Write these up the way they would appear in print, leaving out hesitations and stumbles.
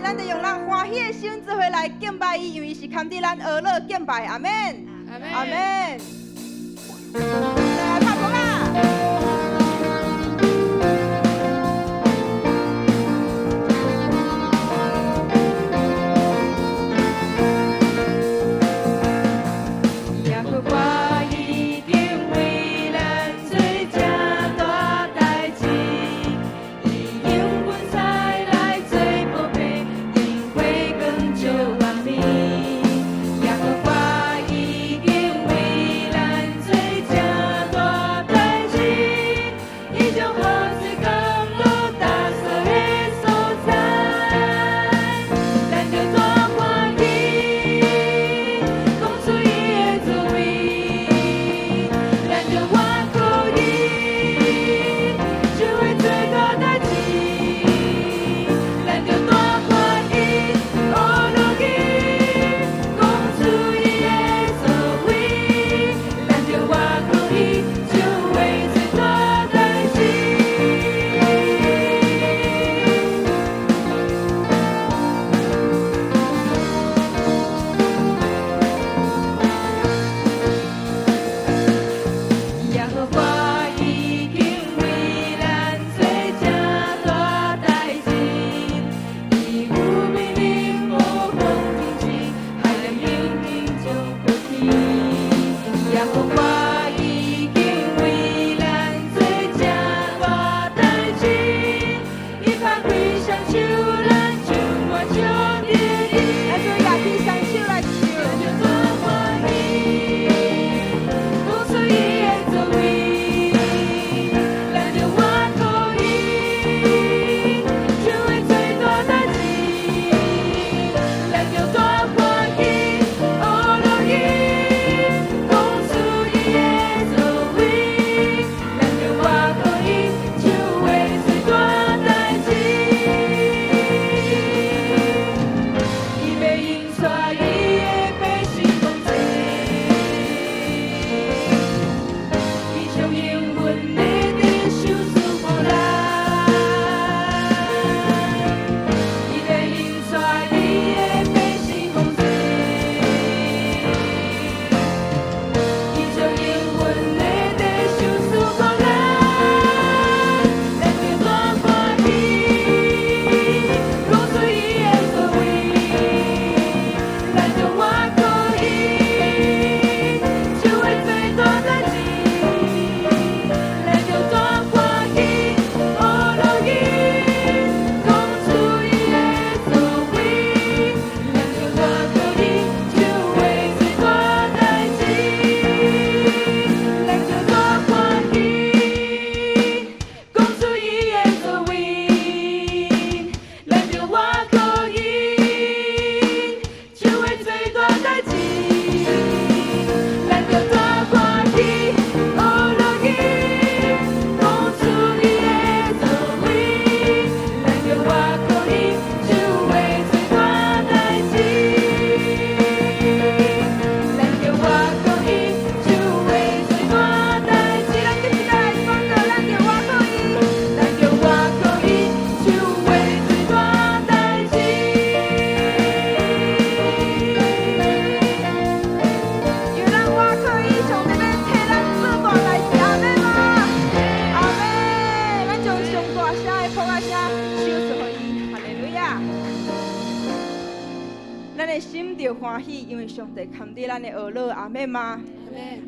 咱就用咱欢喜的心做伙来敬拜伊，因为是看伫咱俄勒敬拜，阿门，阿门。来拍鼓啊！欢喜，因为上帝看伫咱的恶乐，阿妹吗？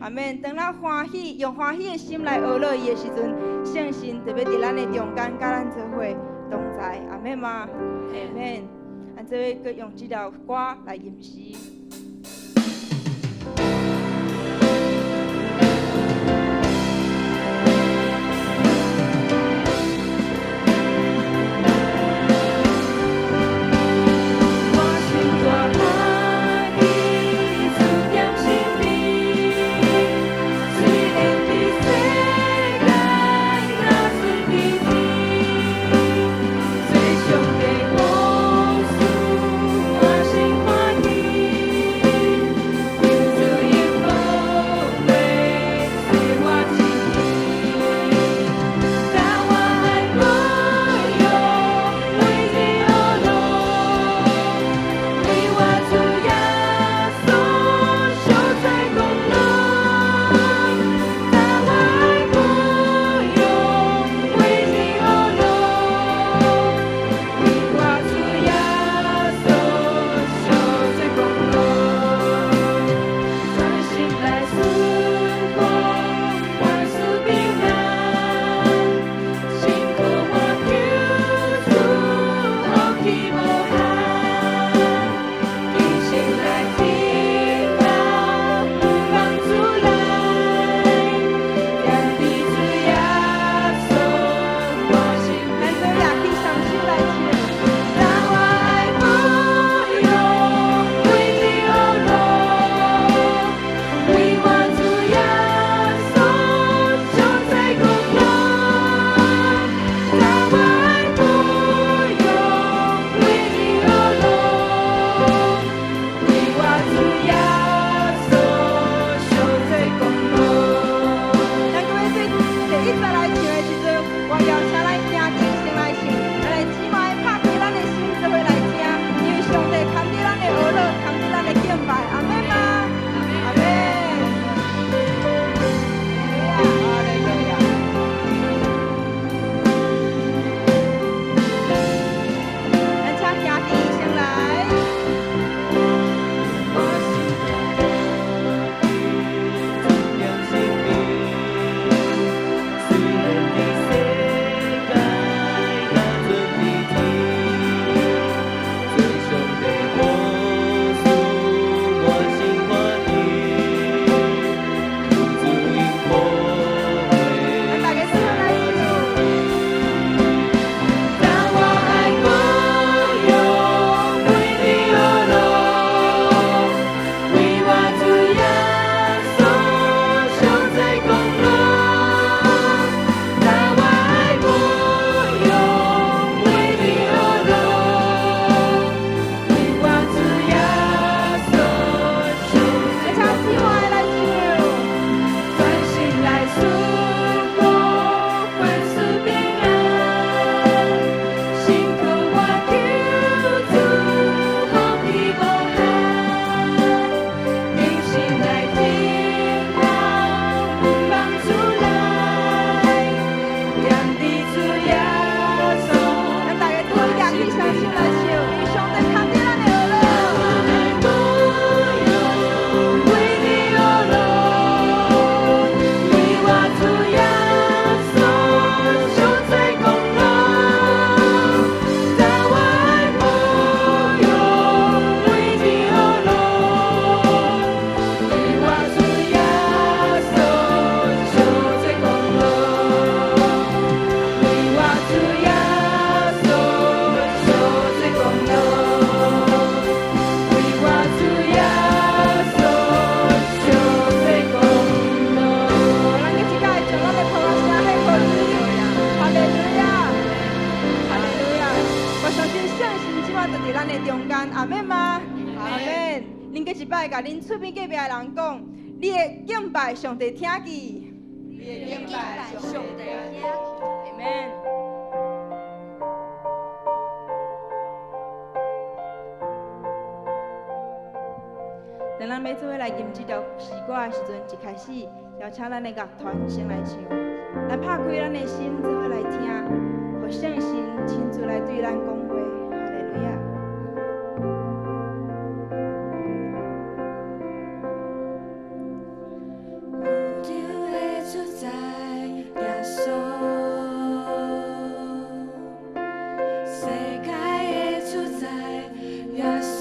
阿妹，当咱欢喜，用欢喜的心来恶乐伊的时阵，圣神特别伫咱的中间，甲咱做伙同在，阿妹吗？阿妹，咱做伙佮用这条歌来吟诗。最上帝无私，我心欢喜。看到伫咱的中间，阿们吗？阿们。恁过一摆甲恁厝边隔壁的人讲，你的敬拜上帝听见，你的敬拜上帝听见，阿们。当咱要做伙来吟这条诗歌的时阵，一开始邀请咱的乐团先来唱，来拍开咱的心，做伙来听，互圣神亲自来对咱讲话。哈利路亚。有的主宰耶稣，世界的主宰耶稣。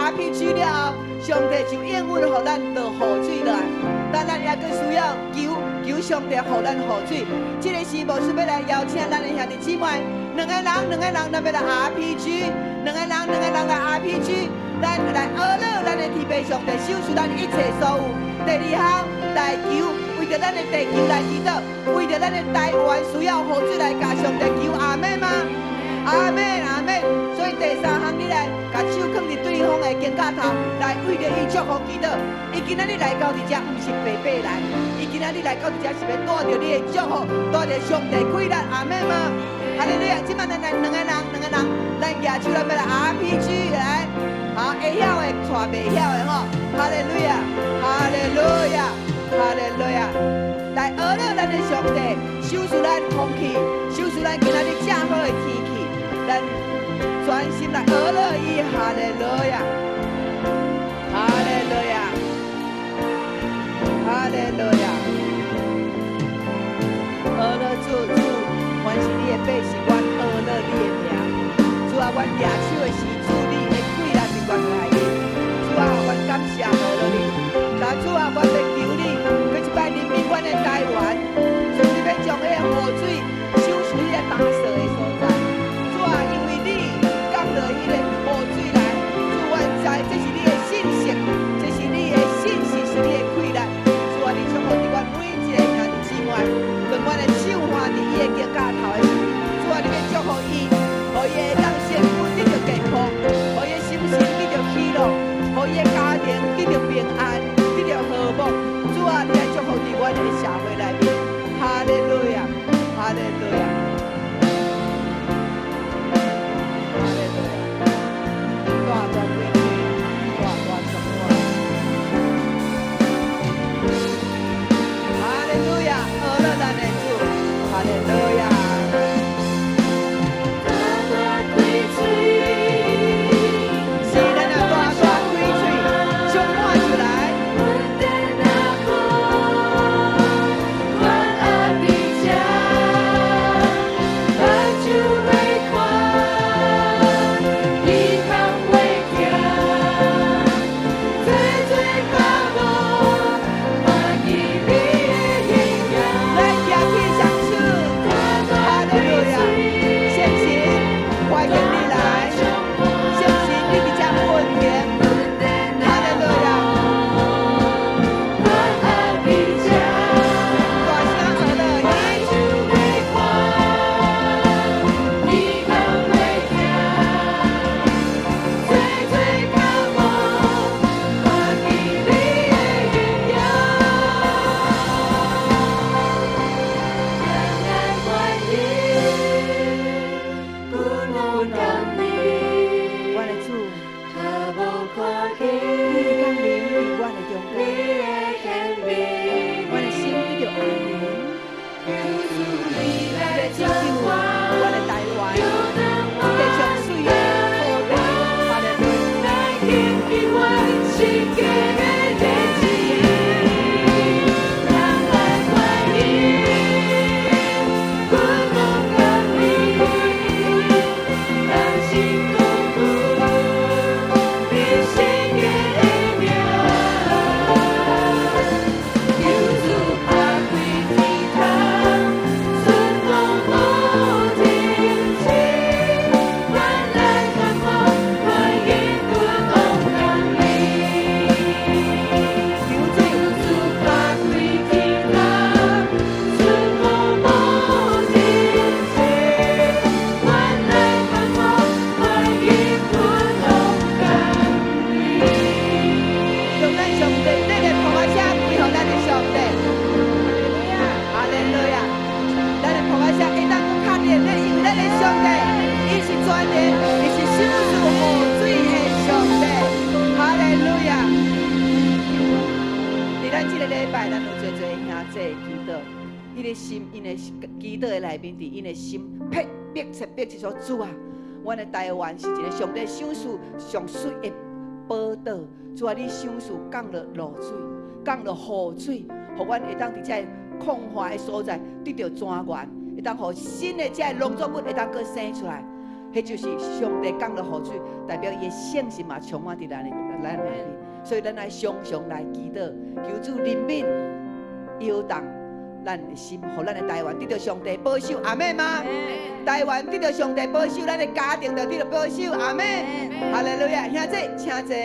RPG 了后，上帝就应允，予咱落雨水来。但咱也阁需要求上帝，予咱雨水。这个是牧师要来邀请咱的兄弟姊妹，两个人，咱要来 RPG， 两个人来 RPG， 咱来学了咱的天父上帝收拾咱一切所有。第二项来求，为着咱的地球来祈祷，为着咱的台湾需要雨水来甲上帝求，阿门吗？阿门阿门。所以第三项你来甲手放伫对方的肩胛头，来为着伊祝福基督。伊今仔日来到伫遮，毋是白白来，伊今仔日来到伫遮是要带着你的祝福，带着上帝快乐，阿门吗？哈利路亚！即摆咱两个人，咱举手咱要来 RPG 来，好会晓的带袂晓的吼，哈利路亚，哈利路亚，哈利路亚！来学了咱的上帝，收拾咱空气，收拾咱今仔日正好的天气，咱专心来学了伊，哈利路亚，哈利路亚，哈利路亚！学了主，凡是你的百姓，阮学了你的名。主啊，阮举手的时，主你的贵人是原来的。主啊，阮感谢学了你。但主啊，阮要求你，每一摆人民阮的台湾，主你要将迄个雨水收拾迄个打扫的所在。主啊，因为你降落迄个雨水来，主阮知这是你的信息，这是你的信息，是你的贵人。主啊，你祝福伫阮每一个兄弟姊妹，让阮的手换伫伊的肩胛头的时，主啊，你要祝福伊，予伊会当身躯得到健康，予伊的心情得到喜乐，予伊的家庭得到平安，得到和睦。主啊，你来祝福伫阮的社会内面，哈利路亚，哈利路亚，哈利路亚，大大归主，大大颂我，哈利路亚，学了咱的主，哈利路亚。伊的心，因的祈祷的内面，伫因的心迫切说：主啊，阮的台湾是一个上帝赏赐上水的宝岛。主啊，你赏赐降落露水，降落雨水，互阮会当伫这空旷的所在得到泉源，会当互新的这农作物会当搁生出来。迄就是上帝降落雨水，代表伊的圣心嘛充满伫咱内面。所以咱来常常来祈祷，求主怜悯、摇动咱的心，互咱的台湾得到上帝保守，阿门吗？台湾得到上帝保守，咱的家庭就得到保守，阿门。哈利路亚，兄弟，请坐。